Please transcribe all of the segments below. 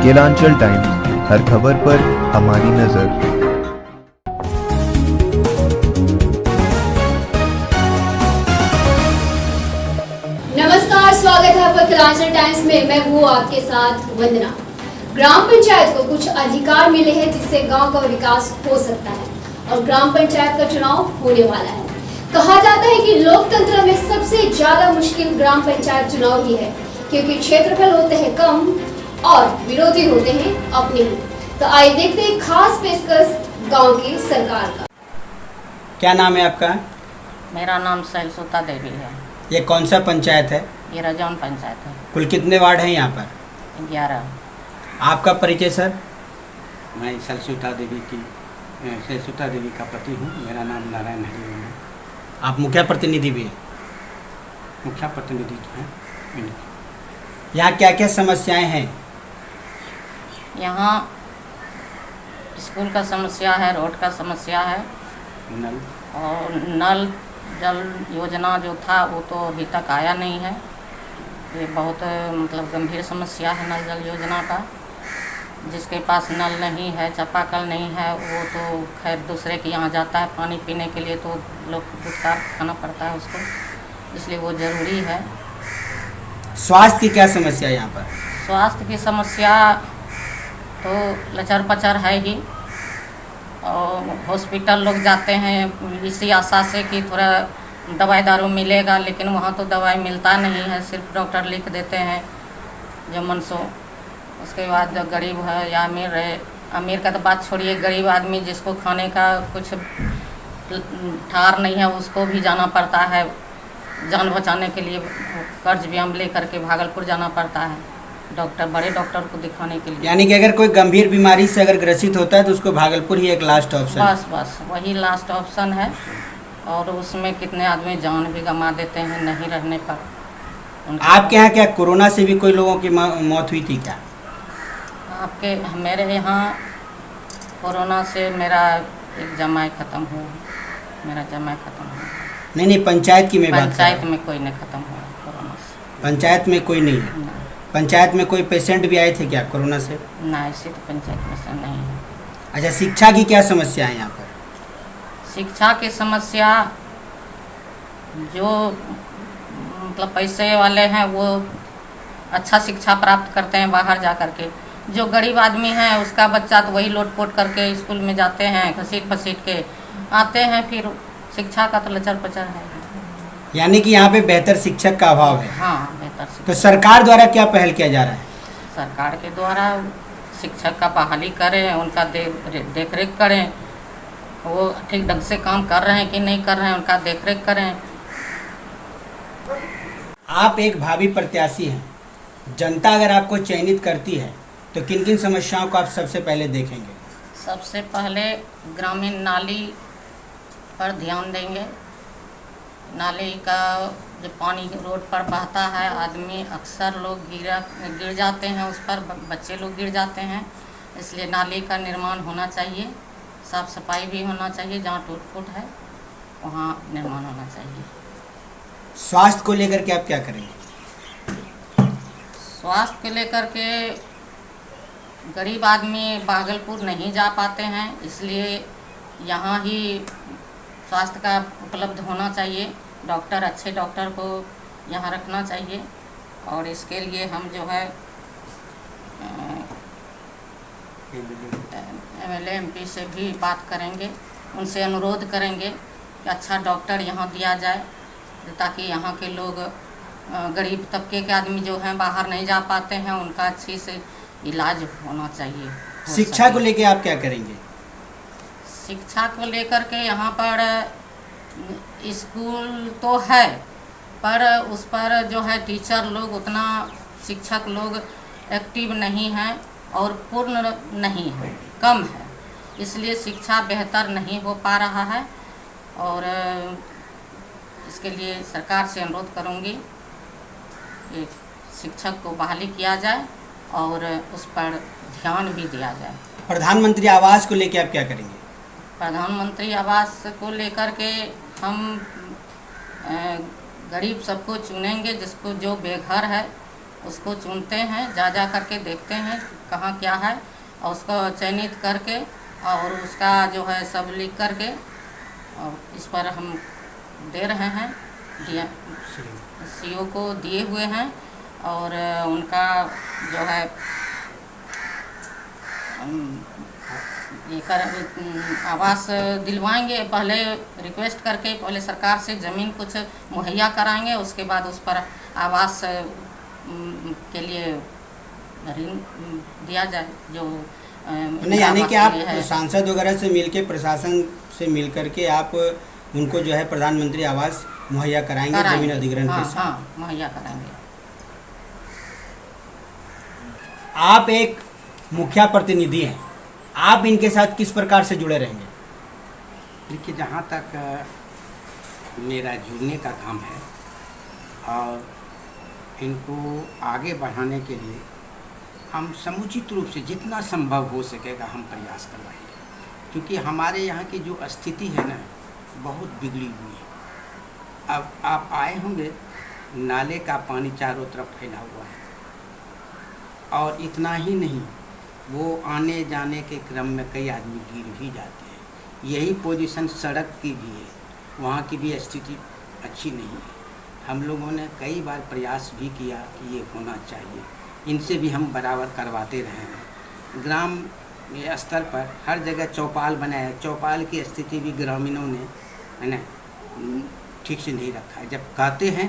Kelanchal times, हर खबर पर हमारी नजर। नमस्कार, स्वागत है आपका केलांचल टाइम्स में। मैं हूँ आपके साथ वंदना। ग्राम पंचायत को कुछ अधिकार मिले हैं जिससे गांव का विकास हो सकता है और ग्राम पंचायत का चुनाव होने वाला है। कहा जाता है कि लोकतंत्र में सबसे ज्यादा मुश्किल ग्राम पंचायत चुनाव ही है, क्योंकि क्षेत्रफल होते हैं कम और विरोधी होते हैं अपने ही। तो आइए देखते हैं खास पेशकश गांव की सरकार का। क्या नाम है आपका? मेरा नाम सैलसुता देवी है। ये कौन सा पंचायत है? ये रजौन पंचायत है। कुल कितने वार्ड हैं यहाँ पर? 11। आपका परिचय सर? मैं सैलसुता देवी का पति हूँ। मेरा नाम नारायण हरि है। आप मुखिया प्रतिनिधि भी हैं? मुखिया प्रतिनिधि जो हैं। यहाँ क्या क्या समस्याएं हैं? यहाँ स्कूल का समस्या है, रोड का समस्या है नल और नल जल योजना जो था वो तो अभी तक आया नहीं है। ये बहुत मतलब गंभीर समस्या है नल जल योजना का। जिसके पास नल नहीं है, चापाकल नहीं है, वो तो खैर दूसरे के यहाँ जाता है पानी पीने के लिए, तो लोग दुष्कार खाना पड़ता है उसको, इसलिए वो ज़रूरी है। स्वास्थ्य की क्या समस्या है यहाँ पर? स्वास्थ्य की समस्या तो लचर पचर है ही, और हॉस्पिटल लोग जाते हैं इसी आशा से कि थोड़ा दवाई दारू मिलेगा, लेकिन वहाँ तो दवाई मिलता नहीं है, सिर्फ डॉक्टर लिख देते हैं जो मन सो। उसके बाद जो गरीब है या अमीर है, अमीर का तो बात छोड़िए, गरीब आदमी जिसको खाने का कुछ ठार नहीं है उसको भी जाना पड़ता है जान बचाने के लिए। कर्ज भी हम ले करके भागलपुर जाना पड़ता है डॉक्टर, बड़े डॉक्टर को दिखाने के लिए। यानी कि अगर कोई गंभीर बीमारी से अगर ग्रसित होता है तो उसको भागलपुर ही एक लास्ट ऑप्शन? बस वही लास्ट ऑप्शन है। और उसमें कितने आदमी जान भी गंवा देते हैं नहीं रहने पर। आपके यहाँ क्या कोरोना से भी कोई लोगों की मौत हुई थी क्या? मेरे यहाँ कोरोना से मेरा एक जमाई ख़त्म हुआ। मेरा जमाई ख़त्म हुआ। नहीं, पंचायत की मैं बात कर रहा पंचायत हूँ। में कोई नहीं ख़त्म हुआ कोरोना से। पंचायत में कोई नहीं है? पंचायत में कोई पेशेंट भी आए थे क्या कोरोना से? ना, ऐसी तो पंचायत में से नहीं है। अच्छा, शिक्षा की क्या समस्या है यहाँ पर? शिक्षा की समस्या, जो मतलब पैसे वाले हैं वो अच्छा शिक्षा प्राप्त करते हैं बाहर जा कर के। जो गरीब आदमी है उसका बच्चा तो वही लोट-पोट करके स्कूल में जाते हैं, घसीट-फसीट के आते हैं, फिर शिक्षा का तो लचर पचर है। यानी कि यहाँ पे बेहतर शिक्षक का अभाव है? हाँ, बेहतर शिक्षा। तो सरकार द्वारा क्या पहल किया जा रहा है? सरकार के द्वारा शिक्षक का बहाली करें, उनका देख रेख करें, वो ठीक ढंग से काम कर रहे हैं कि नहीं कर रहे हैं, उनका देख रेख करें। आप एक भावी प्रत्याशी हैं, जनता अगर आपको चयनित करती है तो किन किन समस्याओं को आप सबसे पहले देखेंगे? सबसे पहले ग्रामीण नाली पर ध्यान देंगे। नाली का जो पानी रोड पर बहता है, आदमी अक्सर लोग गिर जाते हैं उस पर, बच्चे लोग गिर जाते हैं, इसलिए नाली का निर्माण होना चाहिए। साफ़ सफाई भी होना चाहिए, जहाँ टूट फूट है वहाँ निर्माण होना चाहिए। स्वास्थ्य को लेकर के आप क्या करेंगे? स्वास्थ्य को लेकर के गरीब आदमी भागलपुर नहीं जा पाते हैं, इसलिए यहाँ ही स्वास्थ्य का उपलब्ध होना चाहिए। डॉक्टर, अच्छे डॉक्टर को यहाँ रखना चाहिए। और इसके लिए हम जो है MLA MP से भी बात करेंगे, उनसे अनुरोध करेंगे कि अच्छा डॉक्टर यहाँ दिया जाए, ताकि यहाँ के लोग गरीब तबके के आदमी जो हैं बाहर नहीं जा पाते हैं, उनका अच्छी से इलाज होना चाहिए। शिक्षा को लेकर आप क्या करेंगे? शिक्षा को लेकर के यहाँ पर स्कूल तो है, पर उस पर जो है टीचर लोग उतना, शिक्षक लोग एक्टिव नहीं हैं और पूर्ण नहीं है, कम है, इसलिए शिक्षा बेहतर नहीं हो पा रहा है। और इसके लिए सरकार से अनुरोध करूँगी कि शिक्षक को बहाली किया जाए और उस पर ध्यान भी दिया जाए। प्रधानमंत्री आवास को लेकर आप क्या करेंगे? प्रधानमंत्री आवास को लेकर के हम गरीब सबको चुनेंगे, जिसको जो बेघर है उसको चुनते हैं, जा करके देखते हैं कहाँ क्या है, और उसको चयनित करके और उसका जो है सब लिख करके और इस पर हम दे रहे हैं, सीओ को दिए हुए हैं। और उनका जो है ये आवास दिलवाएंगे, पहले रिक्वेस्ट करके पहले सरकार से ज़मीन कुछ मुहैया कराएंगे, उसके बाद उस पर आवास के लिए ऋण दिया जाए। जो नहीं, यानी कि आप सांसद वगैरह से मिलके, प्रशासन से मिल करके आप उनको जो है प्रधानमंत्री आवास मुहैया कराएंगे जमीन अधिग्रहण के साथ? हाँ, मुहैया कराएंगे। आप एक मुखिया प्रतिनिधि हैं, आप इनके साथ किस प्रकार से जुड़े रहेंगे? देखिए, जहाँ तक मेरा जुड़ने का काम है और इनको आगे बढ़ाने के लिए हम समुचित रूप से जितना संभव हो सकेगा हम प्रयास करवाएंगे, क्योंकि हमारे यहाँ की जो स्थिति है ना बहुत बिगड़ी हुई है। अब आप आए होंगे, नाले का पानी चारों तरफ फैला हुआ है, और इतना ही नहीं, वो आने जाने के क्रम में कई आदमी गिर भी जाते हैं। यही पोजीशन सड़क की भी है, वहाँ की भी स्थिति अच्छी नहीं है। हम लोगों ने कई बार प्रयास भी किया कि ये होना चाहिए, इनसे भी हम बराबर करवाते रहे हैं। ग्राम स्तर पर हर जगह चौपाल बनाया, चौपाल की स्थिति भी ग्रामीणों ने है ना ठीक से नहीं रखा है। जब कहते हैं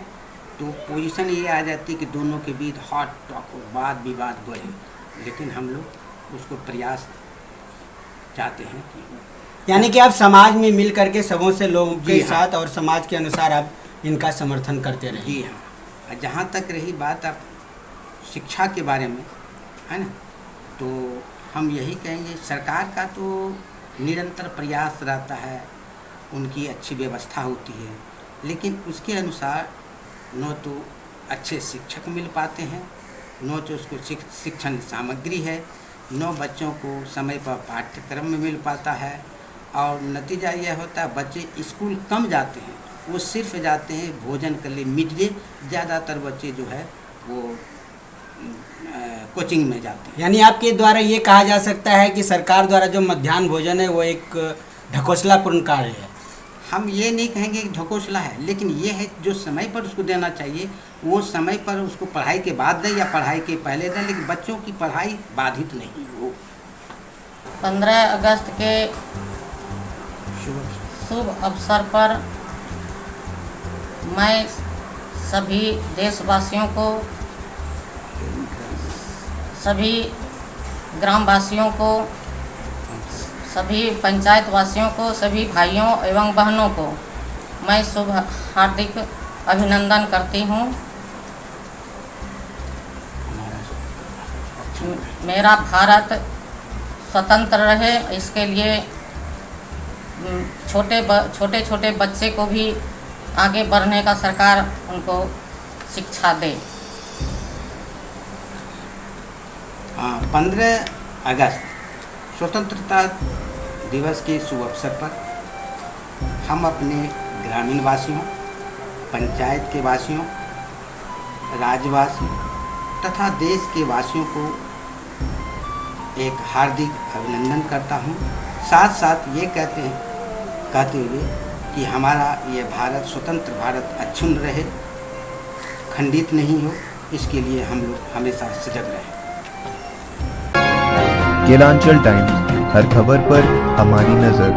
तो पोजीशन ये आ जाती है कि दोनों के बीच हॉट टॉक हो, वाद विवाद बढ़े, लेकिन हम लोग उसको प्रयास चाहते हैं कि यानी कि आप समाज में मिल करके सबों से लोगों के हाँ। साथ और समाज के अनुसार आप इनका समर्थन करते रहे। जी हाँ। और जहाँ तक रही बात आप शिक्षा के बारे में, है ना, तो हम यही कहेंगे सरकार का तो निरंतर प्रयास रहता है, उनकी अच्छी व्यवस्था होती है, लेकिन उसके अनुसार न तो अच्छे शिक्षक मिल पाते हैं, न तो उसको शिक्षण सामग्री है, न बच्चों को समय पर पाठ्यक्रम में मिल पाता है, और नतीजा यह होता है बच्चे स्कूल कम जाते हैं, वो सिर्फ जाते हैं भोजन के लिए, मिड डे। ज़्यादातर बच्चे जो है वो कोचिंग में जाते हैं। यानी आपके द्वारा ये कहा जा सकता है कि सरकार द्वारा जो मध्याह्न भोजन है वो एक ढकोसलापूर्ण कार्य है? हम ये नहीं कहेंगे कि ढकोसला है, लेकिन ये है जो समय पर उसको देना चाहिए वो समय पर उसको पढ़ाई के बाद दे या पढ़ाई के पहले दे, लेकिन बच्चों की पढ़ाई बाधित नहीं हो। 15 अगस्त के शुभ अवसर पर मैं सभी देशवासियों को, सभी ग्रामवासियों को, सभी पंचायत वासियों को, सभी भाइयों एवं बहनों को मैं शुभ हार्दिक अभिनंदन करती हूँ। मेरा भारत स्वतंत्र रहे, इसके लिए छोटे छोटे बच्चे को भी आगे बढ़ने का सरकार उनको शिक्षा दे। 15 अगस्त स्वतंत्रता दिवस के शुभ अवसर पर हम अपने ग्रामीण वासियों, पंचायत के वासियों, राज्यवासियों तथा देश के वासियों को एक हार्दिक अभिनंदन करता हूँ। साथ साथ ये कहते हुए कि हमारा ये भारत, स्वतंत्र भारत अक्षुण्ण रहे, खंडित नहीं हो, इसके लिए हम लोग हमेशा सजग रहें। केलांचल टाइम्स, हर खबर पर हमारी नज़र।